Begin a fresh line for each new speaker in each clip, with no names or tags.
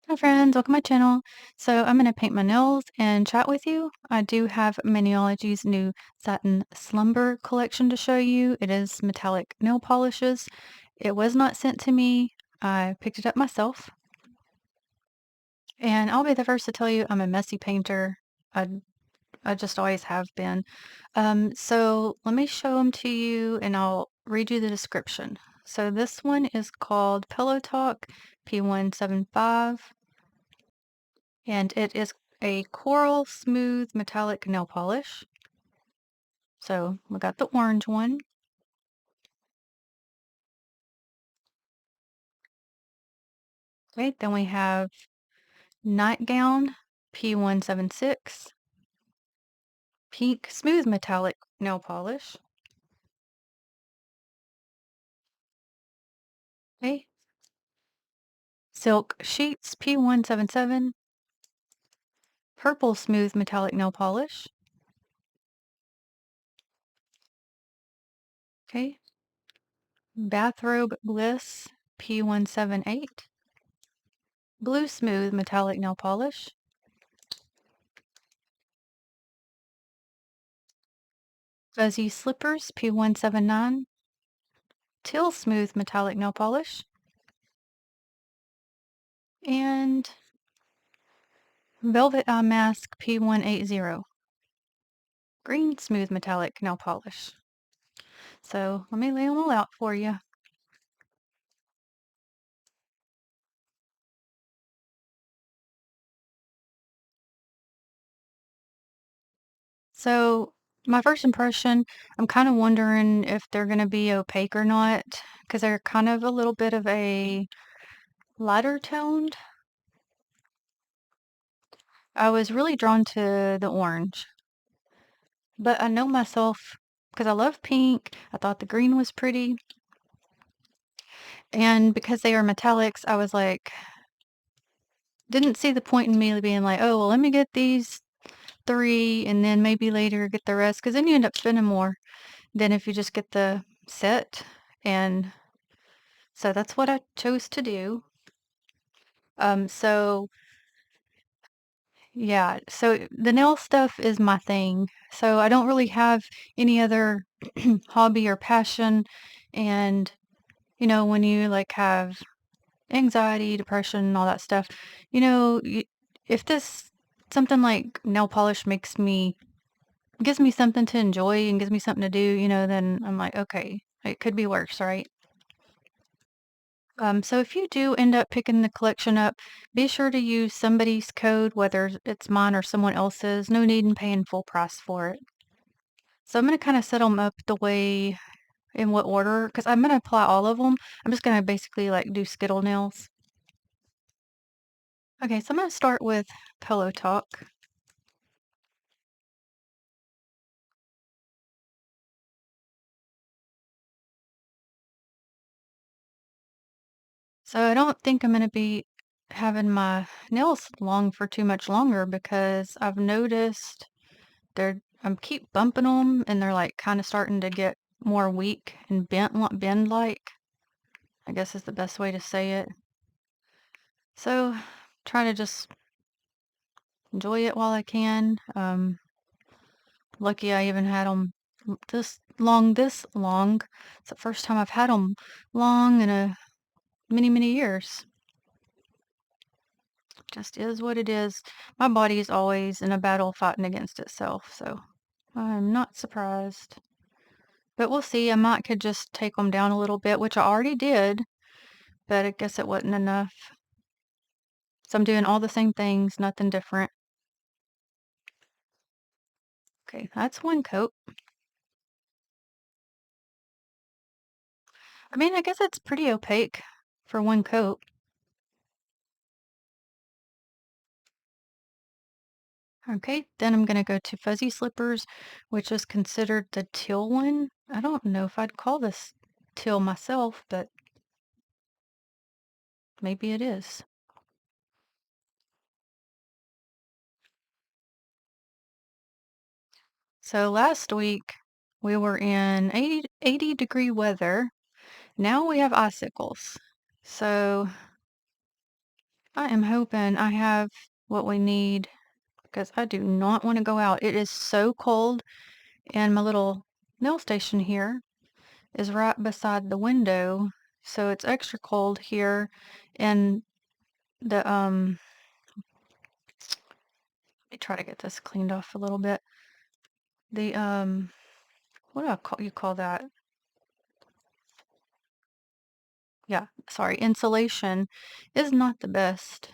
Hi friends, welcome to my channel. So I'm going to paint my nails and chat with you. I do have Maniology's new Satin Slumber Collection to show you. It is metallic nail polishes. It was not sent to me. I picked it up myself. And I'll be the first to tell you I'm a messy painter. I, I just always have been. So let me show them to you and I'll read you the description. So this one is called Pillow Talk P175. And it is a coral smooth metallic nail polish. So we got the orange one. Okay, then we have Nightgown P176, pink smooth metallic nail polish. Okay, Silk Sheets P177, purple smooth metallic nail polish. Okay, Bathrobe Bliss P178, blue smooth metallic nail polish. Fuzzy Slippers P179, teal smooth metallic nail polish. And Velvet Eye Mask P180, green smooth metallic nail polish. So let me lay them all out for you. So my first impression, I'm kind of wondering if they're going to be opaque or not, because they're kind of a little bit of a lighter toned. I was really drawn to the orange, but I know myself because I love pink. I thought the green was pretty. And because they are metallics, I was like, didn't see the point in me being like, oh, well, let me get these three and then maybe later get the rest because then you end up spending more than if you just get the set. And so that's what I chose to do. So yeah, so the nail stuff is my thing. So I don't really have any other hobby or passion. And when you like have anxiety, depression, all that stuff, if this something like nail polish gives me something to enjoy and gives me something to do, then I'm like, okay, it could be worse, right? So if you do end up picking the collection up, be sure to use somebody's code, whether it's mine or someone else's. No need in paying full price for it. So I'm going to kind of set them up the way in what order, because I'm going to apply all of them. I'm just going to basically like do skittle nails. Okay, so I'm going to start with Pillow Talk. So I don't think I'm going to be having my nails long for too much longer because I've noticed I'm keep bumping them and they're like kind of starting to get more weak and bend like, I guess is the best way to say it. So try to just enjoy it while I can. Lucky I even had them this long. It's the first time I've had them long in a many years. Just is what it is. My body is always in a battle fighting against itself, so I'm not surprised. But we'll see. I might could just take them down a little bit, which I already did, but I guess it wasn't enough. So I'm doing all the same things, nothing different. Okay, that's one coat. I mean, I guess it's pretty opaque for one coat. Okay, then I'm going to go to Fuzzy Slippers, which is considered the teal one. I don't know if I'd call this teal myself, but maybe it is. So last week we were in 80-degree weather. Now we have icicles. So I am hoping I have what we need because I do not want to go out. It is so cold, and my little nail station here is right beside the window, so it's extra cold here. And the let me try to get this cleaned off a little bit. The what do I call you call that? Yeah, sorry, insulation is not the best.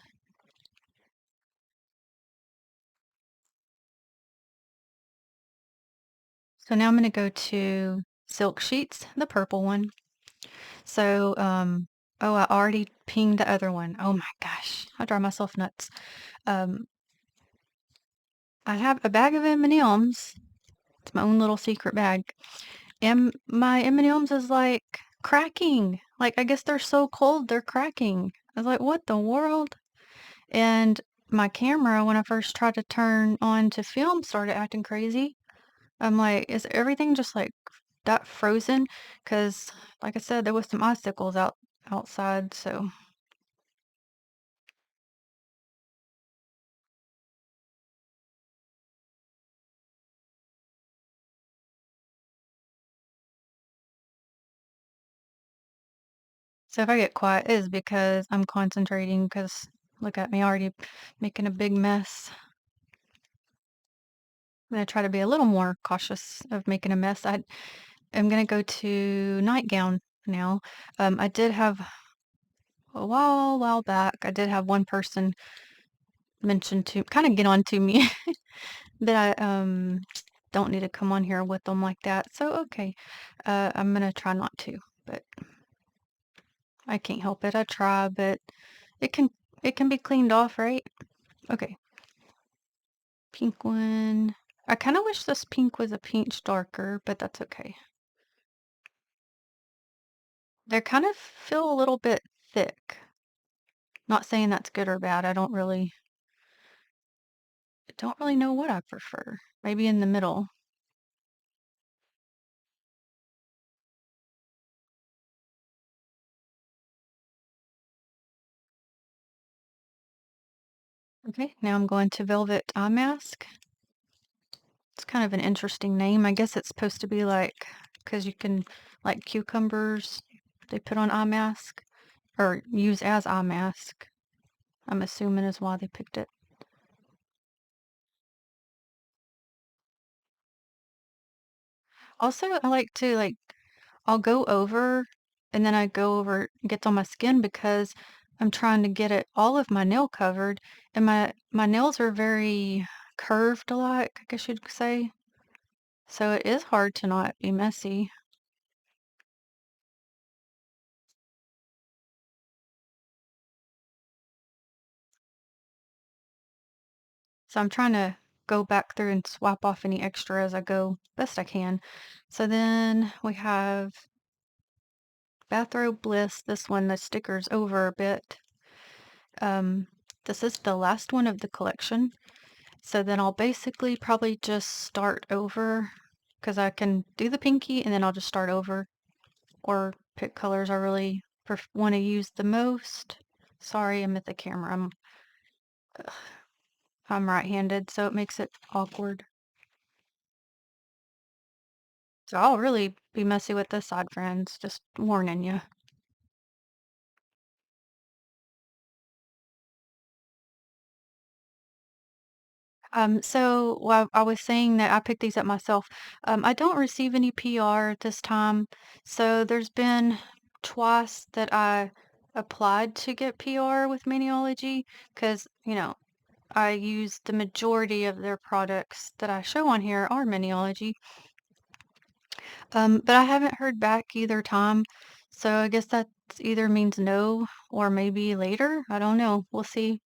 So now I'm gonna go to Silk Sheets, the purple one. So, oh, I already pinged the other one. Oh my gosh, I drive myself nuts. Um, I have a bag of M&Ms. It's my own little secret bag. And my M&Ms is like cracking. Like, I guess they're so cold, they're cracking. I was like, what the world? And my camera, when I first tried to turn on to film, started acting crazy. I'm like, is everything just like that frozen? Because, like I said, there was some icicles outside, so. So if I get quiet, it is because I'm concentrating, because look at me already making a big mess. I'm going to try to be a little more cautious of making a mess. I'm going to go to nightgown now. I did have a while back, I did have one person mention to kind of get on to me that I don't need to come on here with them like that. So okay, I'm going to try not to, but I can't help it. I try, but it can it can be cleaned off, right? Okay. Pink one. I kind of wish this pink was a pinch darker, but that's okay. They kind of feel a little bit thick. Not saying that's good or bad. I don't really know what I prefer. Maybe in the middle. Okay, now I'm going to Velvet Eye Mask. It's kind of an interesting name. I guess it's supposed to be like, because you can, like cucumbers, they put on eye mask or use as eye mask. I'm assuming is why they picked it. Also, I like to like I'll go over and then I go over gets on my skin because I'm trying to get it all of my nail covered, and my nails are very curved a lot, I guess you'd say. So it is hard to not be messy. So I'm trying to go back through and swap off any extra as I go best I can. So then we have Bathrobe Bliss, this one the stickers over a bit. Um, this is the last one of the collection. So then I'll basically probably just start over because I can do the pinky and then I'll just start over or pick colors I really want to use the most. Sorry, I'm at the camera. I'm right-handed, so it makes it awkward. So I'll really be messy with this side, friends. Just warning you. So while I was saying that I picked these up myself, I don't receive any PR this time. So there's been twice that I applied to get PR with Maniology because, I use the majority of their products that I show on here are Maniology. But I haven't heard back either time. So I guess that either means no or maybe later. I don't know. We'll see.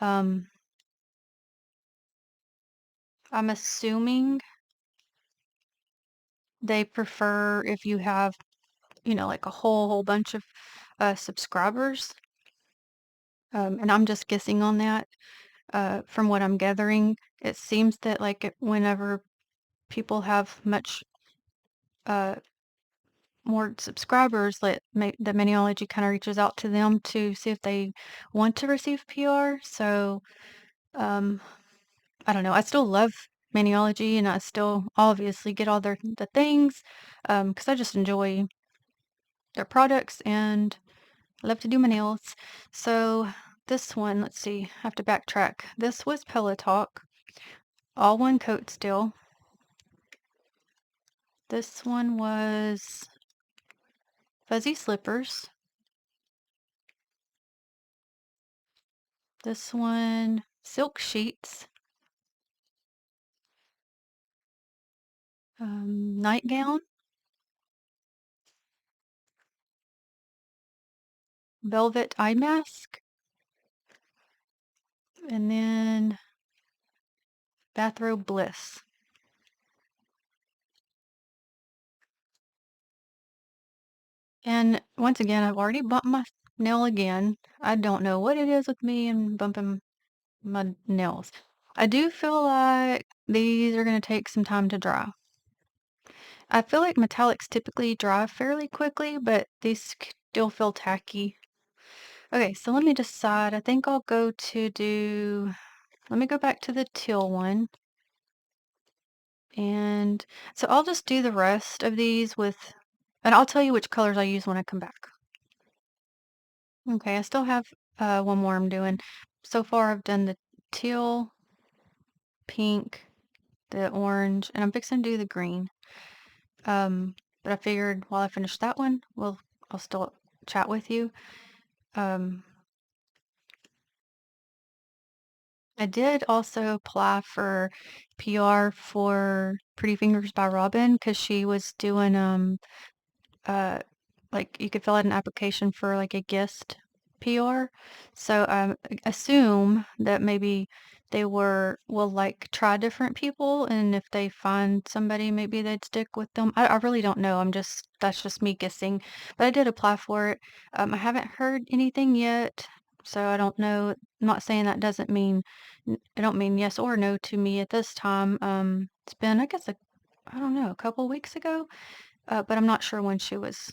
Um, I'm assuming they prefer if you have, like a whole bunch of subscribers. And I'm just guessing on that. From what I'm gathering, it seems that whenever people have much, uh, more subscribers, the Maniology kind of reaches out to them to see if they want to receive PR. So, um, I don't know. I still love Maniology, and I still obviously get all the things because I just enjoy their products and I love to do my nails. So this one, let's see, I have to backtrack. This was Pelotalk, all one coat still. This one was Fuzzy Slippers. This one, Silk Sheets. Nightgown, Velvet Eye Mask, and then Bathrobe Bliss. And once again, I've already bumped my nail again. I don't know what it is with me and bumping my nails. I do feel like these are going to take some time to dry. I feel like metallics typically dry fairly quickly, but these still feel tacky. Okay, so let me decide. I think I'll go to let me go back to the teal one. And so I'll just do the rest of these and I'll tell you which colors I use when I come back. Okay, I still have one more I'm doing. So far I've done the teal, pink, the orange, and I'm fixing to do the green. But I figured while I finish that one, I'll still chat with you. Um, I did also apply for PR for Pretty Fingers by Robin because she was doing uh like you could fill out an application for like a guest PR. So assume that maybe will like try different people and if they find somebody maybe they'd stick with them. I really don't know. That's just me guessing. But I did apply for it. I haven't heard anything yet. So I don't know. I'm not saying that doesn't mean I don't mean yes or no to me at this time. It's been I guess I don't know, a couple weeks ago. But I'm not sure when she was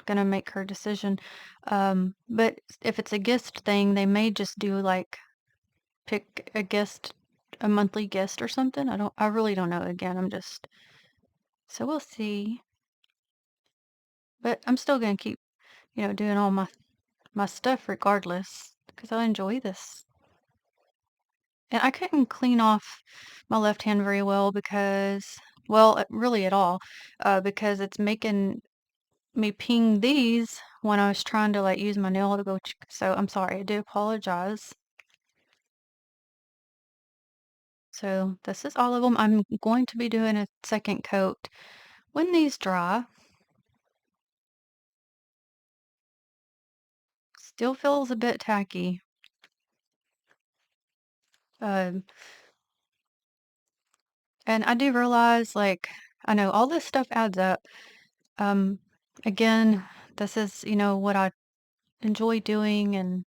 gonna make her decision. But if it's a guest thing, they may just do like pick a monthly guest or something. I really don't know. Again, so we'll see. But I'm still gonna keep, doing all my stuff regardless because I enjoy this. And I couldn't clean off my left hand very well really at all, because it's making me ping these when I was trying to like use my nail to so I'm sorry, I do apologize. So this is all of them. I'm going to be doing a second coat when these dry. Still feels a bit tacky. Um, and I do realize like I know all this stuff adds up. Um, again, this is, what I enjoy doing and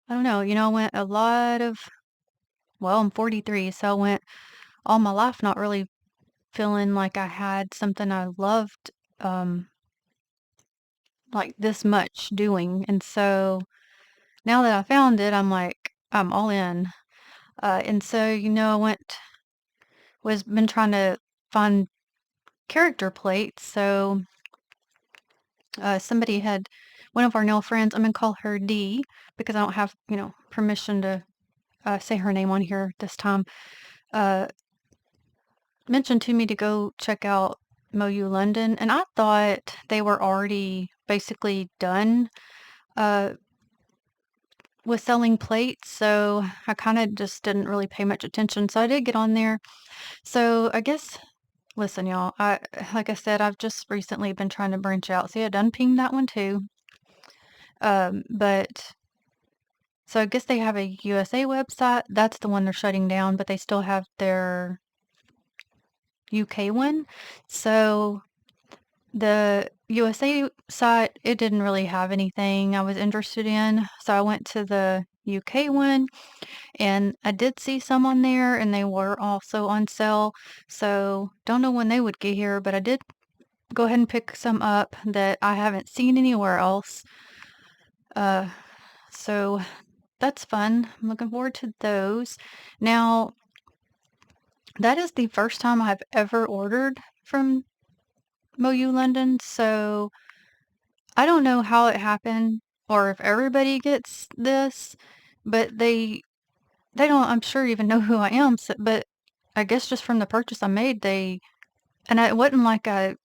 I don't know, I went a lot of I'm 43, so I went all my life not really feeling like I had something I loved like this much doing. And so now that I found it, I'm like, I'm all in. And so, I was been trying to find character plates. So somebody had one of our nail friends, I'm gonna call her D because I don't have, permission to say her name on here this time. Uh, mentioned to me to go check out MoU London, and I thought they were already basically done uh, with selling plates, so I kind of just didn't really pay much attention. So I did get on there. So I guess, listen, y'all, like I said, I've just recently been trying to branch out. See, I done pinged that one too. But so I guess they have a USA website. That's the one they're shutting down, but they still have their UK one. So the USA site, it didn't really have anything I was interested in. So I went to the UK one and I did see some on there and they were also on sale. So don't know when they would get here, but I did go ahead and pick some up that I haven't seen anywhere else. Uh, so that's fun. I'm looking forward to those. Now, that is the first time I've ever ordered from MoU London, so I don't know how it happened or if everybody gets this, but they don't, I'm sure, even know who I am, so, but I guess just from the purchase I made, and it wasn't like a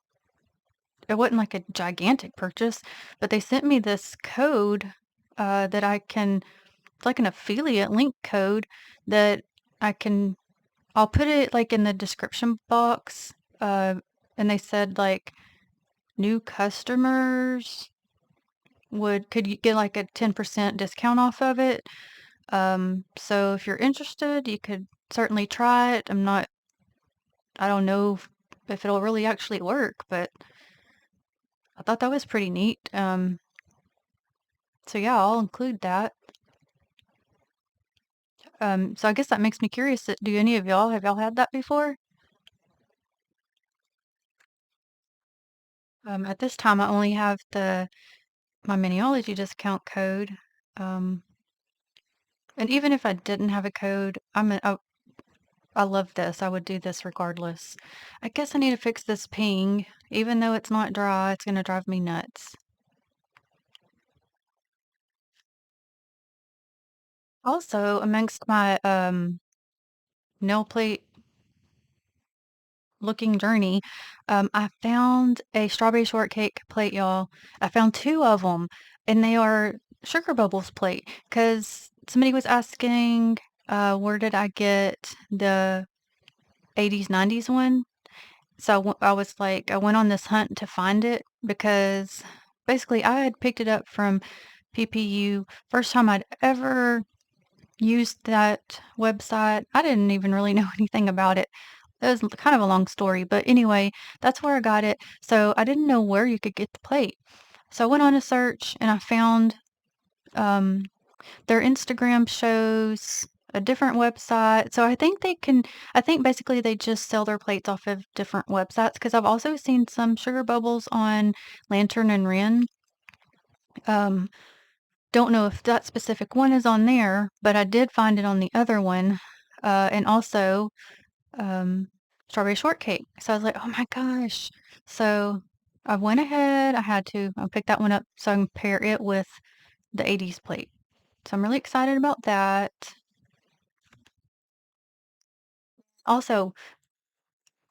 gigantic purchase, but they sent me this code, that I can it's like an affiliate link code that I can I'll put it, like, in the description box, and they said, like, new customers could you get, like, a 10% discount off of it? So if you're interested, you could certainly try it. I don't know if it'll really actually work, but I thought that was pretty neat. So yeah, I'll include that. So I guess that makes me curious. Do any of y'all have y'all had that before? At this time, I only have my Maniology discount code. Um, and even if I didn't have a code, I love this. I would do this regardless. I guess I need to fix this ping. Even though it's not dry, it's gonna drive me nuts. Also, amongst my nail plate looking journey, I found a strawberry shortcake plate, y'all. I found two of them, and they are sugar bubbles plate. Cause somebody was asking, where did I get the 80s, 90s one? So I was like, I went on this hunt to find it because basically I had picked it up from PPU. First time I'd ever used that website. I didn't even really know anything about it. It was kind of a long story, but anyway, that's where I got it. So I didn't know where you could get the plate. So I went on a search and I found um, their Instagram shows a different website. So I think basically they just sell their plates off of different websites because I've also seen some sugar bubbles on Lantern and Wren. Um, don't know if that specific one is on there, but I did find it on the other one. And also strawberry shortcake. So I was like, oh my gosh. So I went ahead, I picked that one up so I can pair it with the 80s plate. So I'm really excited about that. Also,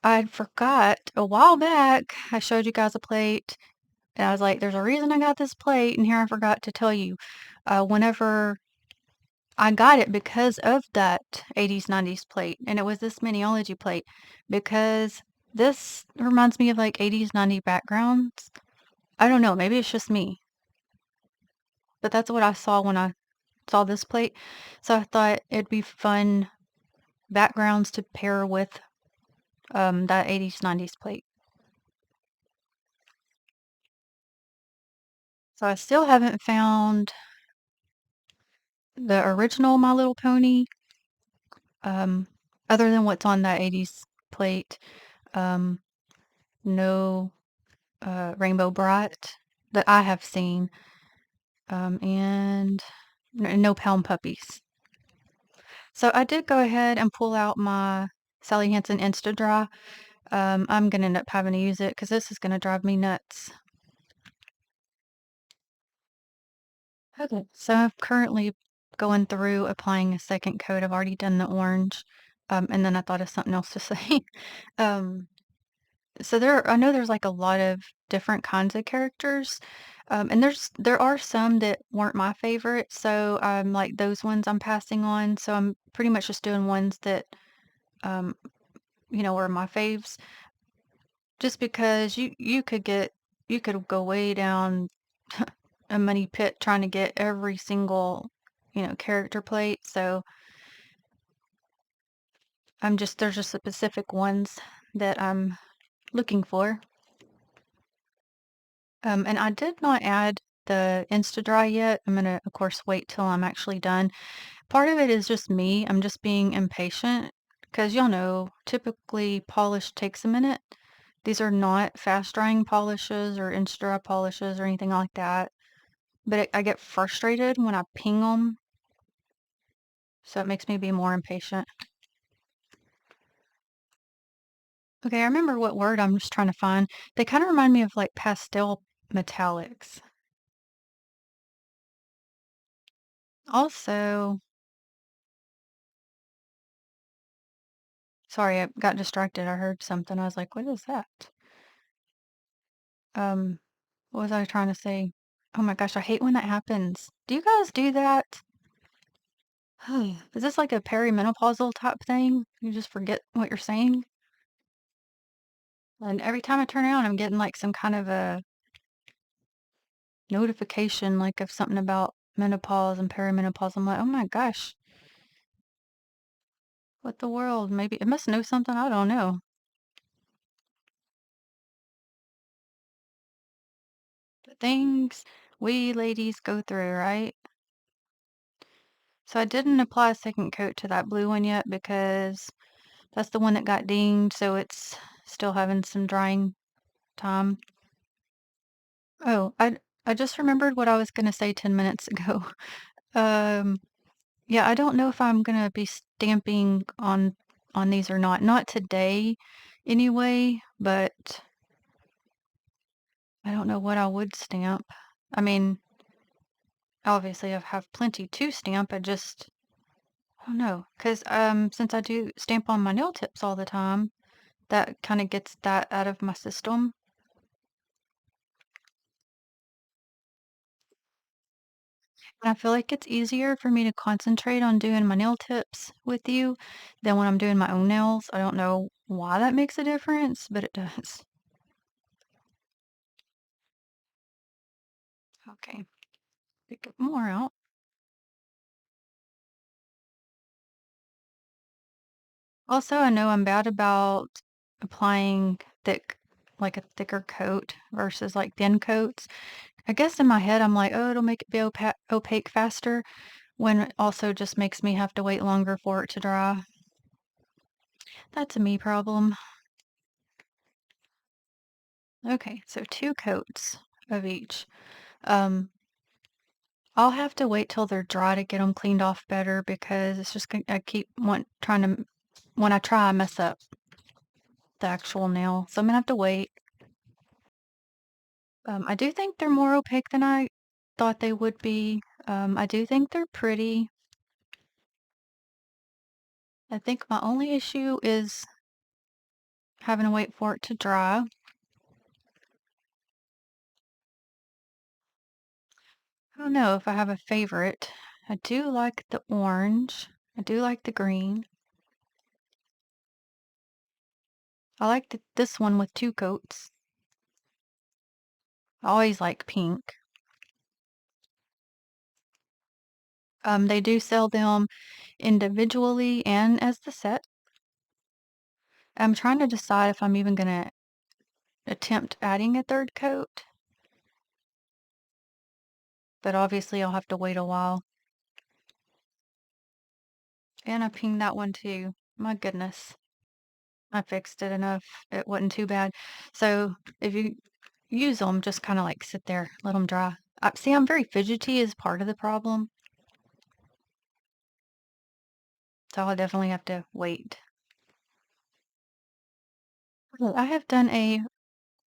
I forgot a while back, I showed you guys a plate, and I was like, there's a reason I got this plate, and here I forgot to tell you. Whenever I got it because of that 80s, 90s plate, and it was this Maniology plate, because this reminds me of like 80s, 90s backgrounds. I don't know, maybe it's just me, but that's what I saw when I saw this plate. So I thought it'd be fun backgrounds to pair with that 80s, 90s plate. So I still haven't found the original My Little Pony, um, other than what's on that 80s plate. Um, no Rainbow Bright that I have seen, and no Pound Puppies. So I did go ahead and pull out my Sally Hansen Insta Dry. I'm gonna end up having to use it because this is gonna drive me nuts. Okay, so I'm currently going through applying a second coat. I've already done the orange, and then I thought of something else to say. Um, so I know there's like a lot of different kinds of characters, and there are some that weren't my favorite. So like those ones I'm passing on. So I'm pretty much just doing ones that um, were my faves, just because you could go way down a money pit trying to get every single, character plate. So there's just specific ones that I'm looking for. And I did not add the Insta-Dry yet. I'm gonna, of course, wait till I'm actually done. Part of it is just me. I'm just being impatient because y'all know, typically polish takes a minute. These are not fast drying polishes or insta dry polishes or anything like that. But I get frustrated when I ping them, so it makes me be more impatient. Okay, I remember what word I'm just trying to find. They kind of remind me of like pastel metallics. Also, sorry, I got distracted. I heard something. I was like, what is that? What was I trying to say? Oh my gosh, I hate when that happens. Do you guys do that? Is this like a perimenopausal type thing? You just forget what you're saying? And every time I turn around, I'm getting like some kind of a notification, like of something about menopause and perimenopause. I'm like, oh my gosh, what the world? Maybe it must know something I don't know. The things we ladies go through, right? So I didn't apply a second coat to that blue one yet because that's the one that got dinged, so it's still having some drying time. Oh, I just remembered what I was gonna say 10 minutes ago. Um, yeah, I don't know if I'm gonna be stamping on these or not. Not today anyway, but I don't know what I would stamp. I mean, obviously I have plenty to stamp. I don't know, 'cause since I do stamp on my nail tips all the time, that kind of gets that out of my system. And I feel like it's easier for me to concentrate on doing my nail tips with you than when I'm doing my own nails. I don't know why that makes a difference, but it does. Okay, pick more out. Also, I know I'm bad about applying like a thicker coat versus like thin coats. I guess in my head, I'm like, oh, it'll make it be opaque faster, when it also just makes me have to wait longer for it to dry. That's a me problem. Okay, so 2 coats of each. Um, I'll have to wait till they're dry to get them cleaned off better because it's just I keep trying to when I try, I mess up the actual nail, so I'm gonna have to wait. I do think they're more opaque than I thought they would be. I do think they're pretty. I think my only issue is having to wait for it to dry. I don't know if I have a favorite. I do like the orange. I do like the green. I like this one with 2 coats. I always like pink. They do sell them individually and as the set. I'm trying to decide if I'm even gonna attempt adding a 3rd coat, but obviously I'll have to wait a while. And I pinged that one too. My goodness. I fixed it enough. It wasn't too bad. So if you use them, just kind of like sit there, let them dry. See, I'm very fidgety is part of the problem. So I'll definitely have to wait. Well, I have done a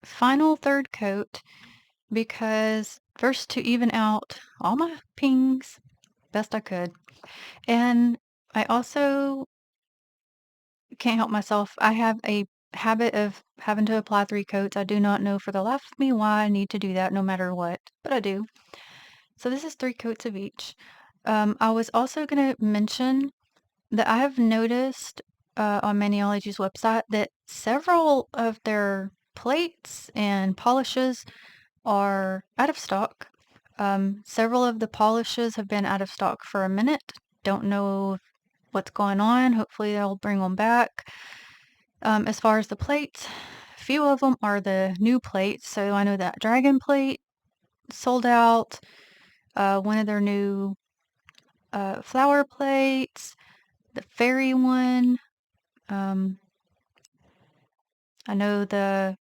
final 3rd coat because first to even out all my pings best I could. And I also can't help myself. I have a habit of having to apply 3 coats. I do not know for the life of me why I need to do that no matter what, but I do. So this is 3 coats of each. I was also going to mention that I have noticed on Maniology's website that several of their plates and polishes are out of stock. Several of the polishes have been out of stock for a minute. Don't know what's going on. Hopefully they'll bring them back. As far as the plates, a few of them are the new plates. So I know that dragon plate sold out. One of their new flower plates, the fairy one. I know the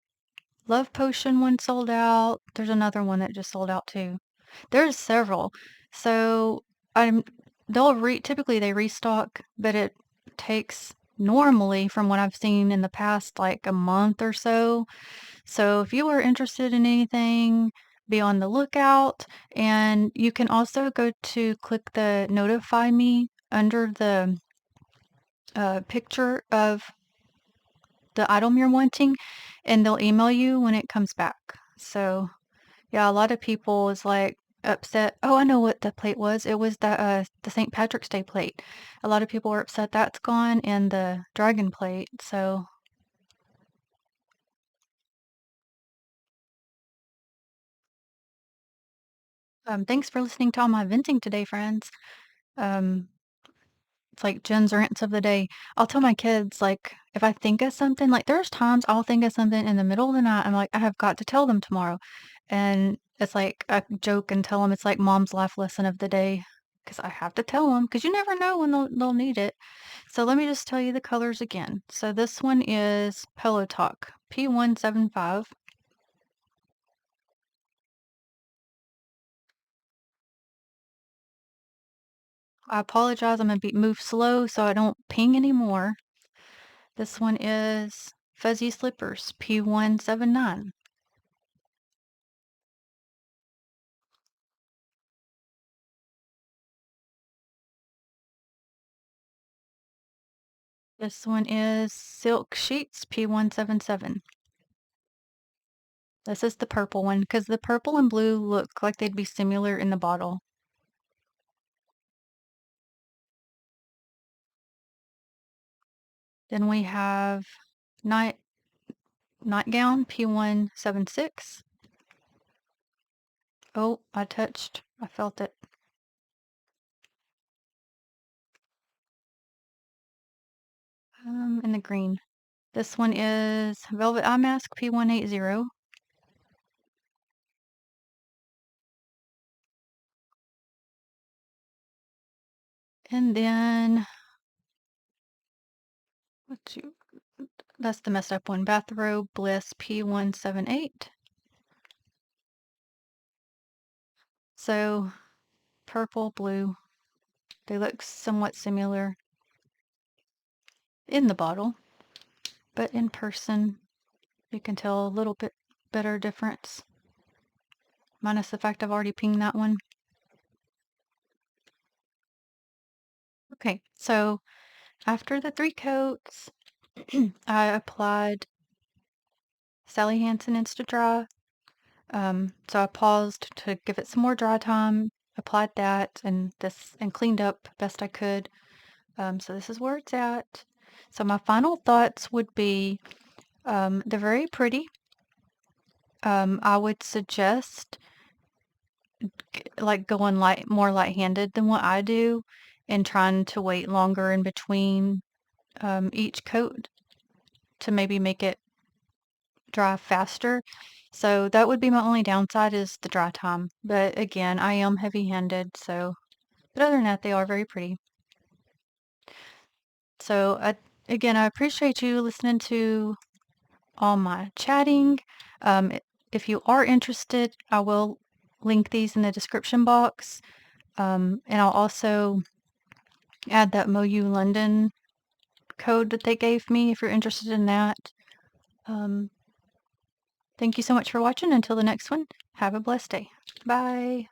Love Potion one sold out. There's another one that just sold out too. There's several. So I'm typically they restock, but it takes normally from what I've seen in the past like a month or so. So if you are interested in anything, be on the lookout. And you can also go to click the notify me under the picture of the item you're wanting, and they'll email you when it comes back. So yeah, a lot of people is like upset. Oh, I know what the plate was. It was the St. Patrick's Day plate. A lot of people are upset that's gone, and the dragon plate. So thanks for listening to all my venting today, friends. Um, it's like Jen's rants of the day. I'll tell my kids, like, if I think of something, like, there's times I'll think of something in the middle of the night. I'm like, I have got to tell them tomorrow. And it's like a joke and tell them it's like mom's life lesson of the day because I have to tell them because you never know when they'll need it. So let me just tell you the colors again. So this one is Pillow Talk P175. I apologize. I'm going to move slow so I don't ping anymore. This one is Fuzzy Slippers P179. This one is Silk Sheets P177. This is the purple one because the purple and blue look like they'd be similar in the bottle. Then we have night nightgown P176. Oh, I felt it. In the green. This one is Velvet Eye Mask P180. And then what's you? That's the messed up one. Bathrobe Bliss P178. So purple, blue. They look somewhat similar in the bottle, but in person you can tell a little bit better difference. Minus the fact I've already pinged that one. Okay, so after the 3 coats, I applied Sally Hansen Insta-Dry. So I paused to give it some more dry time, applied that, and cleaned up best I could. So this is where it's at. So my final thoughts would be, they're very pretty. I would suggest like going more light-handed than what I do and trying to wait longer in between each coat to maybe make it dry faster. So that would be my only downside is the dry time. But again, I am heavy-handed, so but other than that, they are very pretty. So again, I appreciate you listening to all my chatting. If you are interested, I will link these in the description box. And I'll also add that MoU London code that they gave me if you're interested in that. Thank you so much for watching. Until the next one, have a blessed day. Bye.